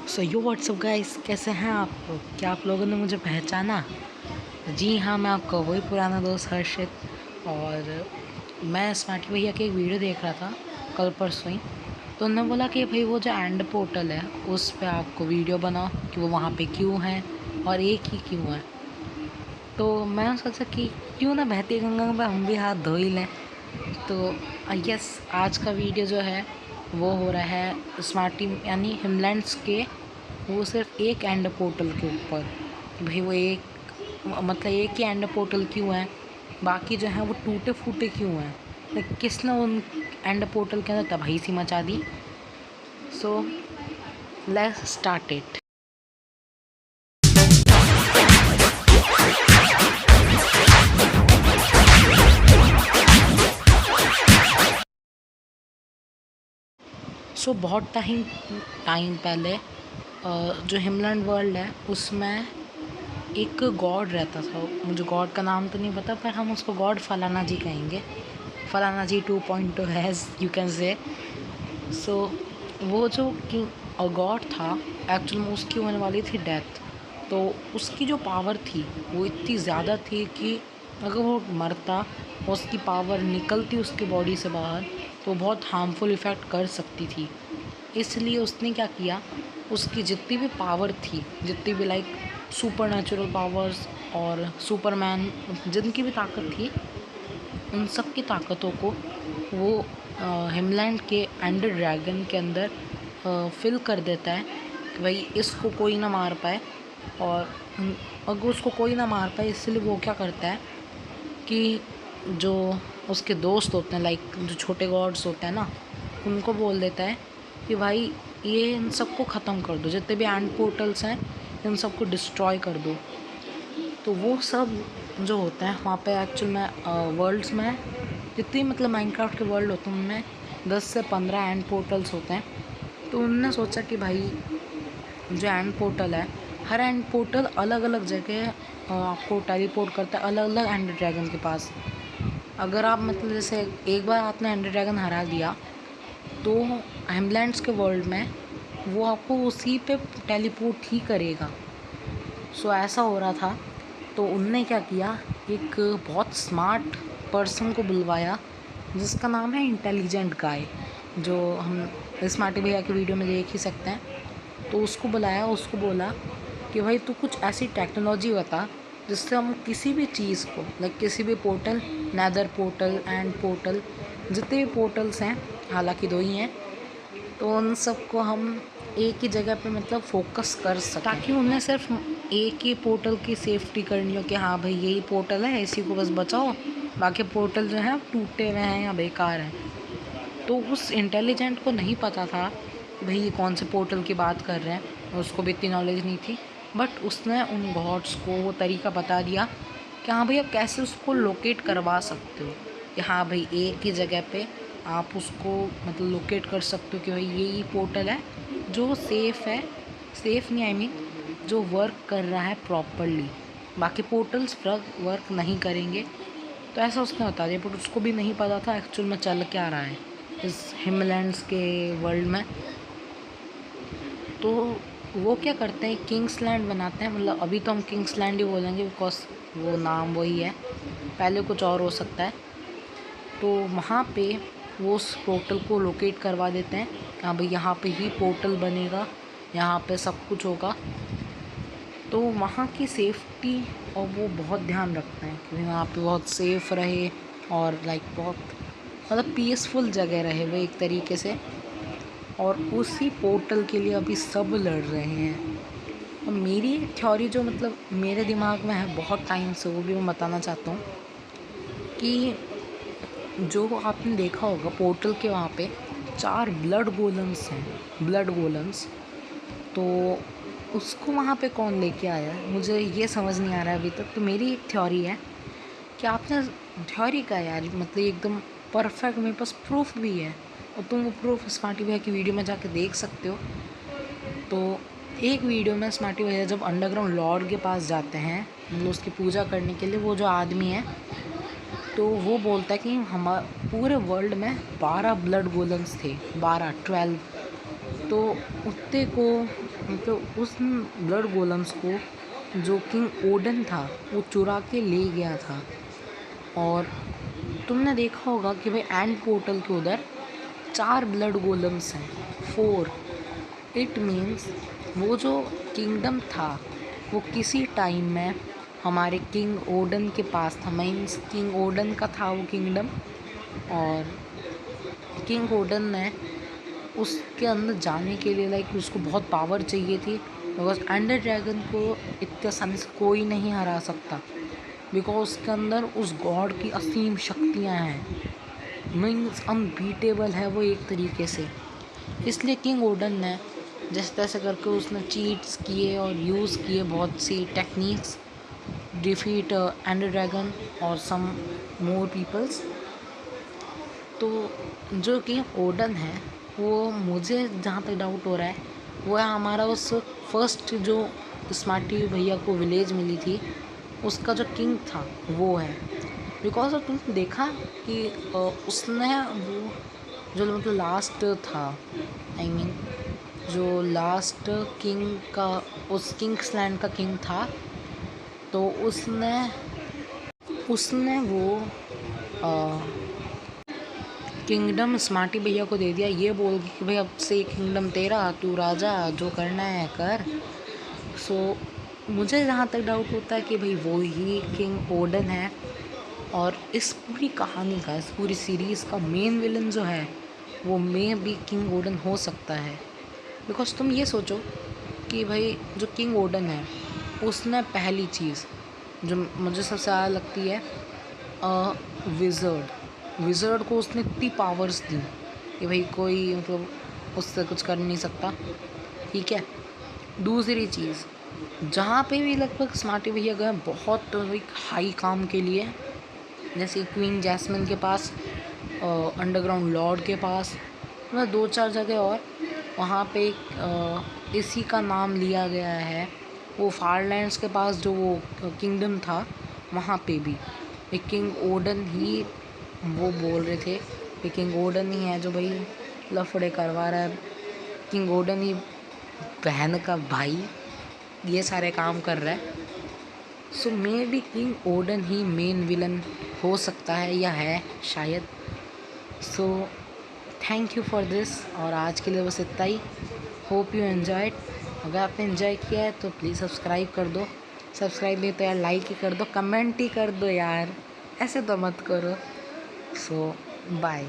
सो यो WhatsApp guys, कैसे हैं आप लोग? क्या आप लोगों ने मुझे पहचाना? जी हाँ, मैं आपका वही पुराना दोस्त हर्षित। और मैं स्मार्टी भैया की एक वीडियो देख रहा था कल परसों ही। तो उन्होंने बोला कि भाई वो जो एंड पोर्टल है उस पे आपको वीडियो बनाओ कि वो वहाँ पे क्यों है और एक ही क्यों है। तो मैं सोचा कि क्यों ना बहती गंगा में हम भी हाथ धो ही लें। तो यस, आज का वीडियो जो है वो हो रहा है स्मार्टी यानी हिमलैंड्स के, वो सिर्फ एक एंड पोर्टल के ऊपर कि भाई वो एक मतलब एक ही एंड पोर्टल क्यों है, बाकी जो है वो टूटे फूटे क्यों हैं, लाइक किसने उन एंड पोर्टल के अंदर तबाही सी मचा दी। So let's start it. बहुत टाइम पहले जो हिमलैंड वर्ल्ड है उसमें एक गॉड रहता था। मुझे गॉड का नाम तो नहीं पता, पर हम उसको गॉड फलाना जी कहेंगे। फलाना जी 2.2 हैज़ यू कैन से। सो वो जो गॉड था, एक्चुअल में उसकी होने वाली थी डेथ। तो उसकी जो पावर थी वो इतनी ज़्यादा थी कि अगर वो मरता और उसकी पावर निकलती उसकी बॉडी से बाहर तो बहुत हार्मफुल इफ़ेक्ट कर सकती थी। इसलिए उसने क्या किया, उसकी जितनी भी पावर थी, जितनी भी लाइक सुपर नेचुरल पावर्स और सुपरमैन, जिनकी भी ताकत थी, उन सब की ताकतों को वो हिमलैंड के एंडर ड्रैगन के अंदर फिल कर देता है कि भाई इसको कोई ना मार पाए। और अगर उसको कोई ना मार पाए इसलिए वो क्या करता है कि जो उसके दोस्त होते हैं, लाइक जो छोटे गॉड्स होते हैं ना, उनको बोल देता है कि भाई ये इन सबको ख़त्म कर दो, जितने भी एंड पोर्टल्स हैं इन सबको डिस्ट्रॉय कर दो। तो वो सब जो होता है वहाँ पे एक्चुअल में वर्ल्ड्स में जितनी मतलब माइनक्राफ्ट के वर्ल्ड होते हैं उनमें 10 से 15 एंड पोर्टल्स होते हैं। तो उन्होंने सोचा कि भाई जो एंड पोर्टल है, हर एंड पोर्टल अलग अलग जगह आपको टेलीपोर्ट करता है, अलग अलग एंड ड्रैगन के पास। अगर आप मतलब जैसे एक बार आपने एंड ड्रैगन हरा दिया तो हिमलैंड्स के वर्ल्ड में वो आपको उसी पे टेलीपोर्ट ही करेगा। सो ऐसा हो रहा था। तो उनने क्या किया, एक बहुत स्मार्ट पर्सन को बुलवाया जिसका नाम है इंटेलिजेंट गाय, जो हम स्मार्टी भैया की वीडियो में देख ही सकते हैं। तो उसको बुलाया, उसको बोला कि भाई तू कुछ ऐसी टेक्नोलॉजी बता जिससे हम किसी भी चीज़ को, लाइक किसी भी portal, nether portal, end portal, जितने भी पोर्टल्स हैं, हालांकि 2 ही हैं, तो उन सबको हम एक ही जगह पे मतलब फोकस कर सकें, ताकि उन्हें सिर्फ एक ही पोर्टल की सेफ्टी करनी हो कि हाँ भाई यही पोर्टल है, इसी को बस बचाओ, बाकी पोर्टल जो है टूटे हुए हैं या बेकार हैं। तो उस इंटेलिजेंट को नहीं पता था कि भाई ये कौन से पोर्टल की बात कर रहे हैं, उसको भी इतनी नॉलेज नहीं थी। बट उसने उन गॉड्स को वो तरीका बता दिया कि हाँ भाई आप कैसे उसको लोकेट करवा सकते हो, कि हाँ भाई एक ही जगह पे आप उसको मतलब लोकेट कर सकते हो कि भाई यही पोर्टल है जो सेफ़ है, सेफ़ नहीं, आई मीन जो वर्क कर रहा है प्रॉपरली, बाकी पोर्टल्स वर्क नहीं करेंगे। तो ऐसा उसने बता दिया, बट उसको भी नहीं पता था एक्चुअल में चल क्या रहा है इस हिमलैंड्स के वर्ल्ड में। तो वो क्या करते हैं, किंग्स लैंड बनाते हैं, मतलब अभी तो हम किंग्स लैंड ही बोलेंगे बिकॉज वो नाम वही है, पहले कुछ और हो सकता है। तो वहाँ पे वो उस पोर्टल को लोकेट करवा देते हैं कि हाँ भाई यहाँ पे ही पोर्टल बनेगा, यहाँ पे सब कुछ होगा। तो वहाँ की सेफ्टी और वो बहुत ध्यान रखते हैं कि वहाँ पे बहुत सेफ़ रहे और लाइक बहुत मतलब पीसफुल जगह रहे वो एक तरीके से। और उसी पोर्टल के लिए अभी सब लड़ रहे हैं। और मेरी थ्योरी जो मतलब मेरे दिमाग में है बहुत टाइम से, वो भी मैं बताना चाहता हूँ कि जो आपने देखा होगा पोर्टल के वहाँ पे 4 ब्लड गोलम्स हैं, ब्लड गोलम्स। तो उसको वहाँ पे कौन लेके आया है, मुझे ये समझ नहीं आ रहा है अभी तक। तो मेरी एक थ्योरी है कि आपने थ्योरी का यार मतलब एकदम परफेक्ट, मेरे पास प्रूफ भी है और तुम वो प्रूफ स्मार्टी भैया की वीडियो में जाके देख सकते हो। तो एक वीडियो में स्मार्टी भैया जब अंडरग्राउंड लॉर्ड के पास जाते हैं मतलब उसकी पूजा करने के लिए, वो जो आदमी है तो वो बोलता है कि हम पूरे वर्ल्ड में 12 ब्लड गोलम्स थे, 12 12। तो कुत्ते को मतलब उस ब्लड गोलम्स को जो किंग ओडन था वो चुरा के ले गया था। और तुमने देखा होगा कि भाई एंड पोर्टल के उधर 4 ब्लड गोलम्स हैं, 4। इट मीन्स वो जो किंगडम था वो किसी टाइम में हमारे किंग ओडन के पास था। मीन्स किंग ओडन का था वो किंगडम, और किंग ओडन ने उसके अंदर जाने के लिए लाइक उसको बहुत पावर चाहिए थी, बिकॉज एंडर ड्रैगन को इतने आसानी से कोई नहीं हरा सकता, बिकॉज उसके अंदर उस गॉड की असीम शक्तियाँ हैं। मीन्स अनबीटेबल है वो एक तरीके से। इसलिए किंग ओडन ने जैसे तैसे करके उसने चीट्स किए और यूज़ किए बहुत सी टेक्निक्स, डिफीट एंडर ड्रैगन और सम मोर पीपल्स। तो जो किंग ओडन है वो, मुझे जहाँ तक डाउट हो रहा है, वो है हमारा उस फर्स्ट जो स्मार्टी भैया को विलेज मिली थी उसका जो किंग था वो है। बिकॉज तुमने देखा कि उसने वो जो मतलब लास्ट था, आई मीन जो लास्ट किंग का उस किंग्स लैंड का किंग था, तो उसने वो किंगडम स्मार्टी भैया को दे दिया, ये बोल के कि भाई अब से किंगडम तेरा, तू राजा, जो करना है कर। सो मुझे जहाँ तक डाउट होता है कि भाई वो ही किंग ओडन है, और इस पूरी कहानी का, इस पूरी सीरीज़ का मेन विलन जो है वो मे भी किंग ओडन हो सकता है। बिकॉज तुम ये सोचो कि भाई जो किंग ओडन है उसने पहली चीज़ जो मुझे सबसे ज़्यादा लगती है, विज़र्ड को उसने इतनी पावर्स दी कि भाई कोई मतलब उससे कुछ कर नहीं सकता, ठीक है। दूसरी चीज़, जहाँ पे भी लगभग स्मार्टी भैया गए बहुत एक हाई काम के लिए, जैसे क्वीन जैस्मिन के पास, अंडरग्राउंड लॉर्ड के पास, मतलब 2-4 जगह और वहाँ पे इसी का नाम लिया गया है। वो फारलैंड्स के पास जो वो किंगडम था वहाँ पे भी एक किंग ओडन ही, वो बोल रहे थे कि किंग ओडन ही है जो भाई लफड़े करवा रहा है, किंग ओडन ही बहन का भाई ये सारे काम कर रहा है। So maybe king Odin ही मेन विलन हो सकता है या है शायद। So thank you for this, और आज के लिए बस इतना ही। Hope you enjoyed. अगर आपने एंजॉय किया है तो प्लीज़ सब्सक्राइब कर दो, सब्सक्राइब नहीं तो यार लाइक ही कर दो, कमेंट ही कर दो यार, ऐसे तो मत करो। सो बाय।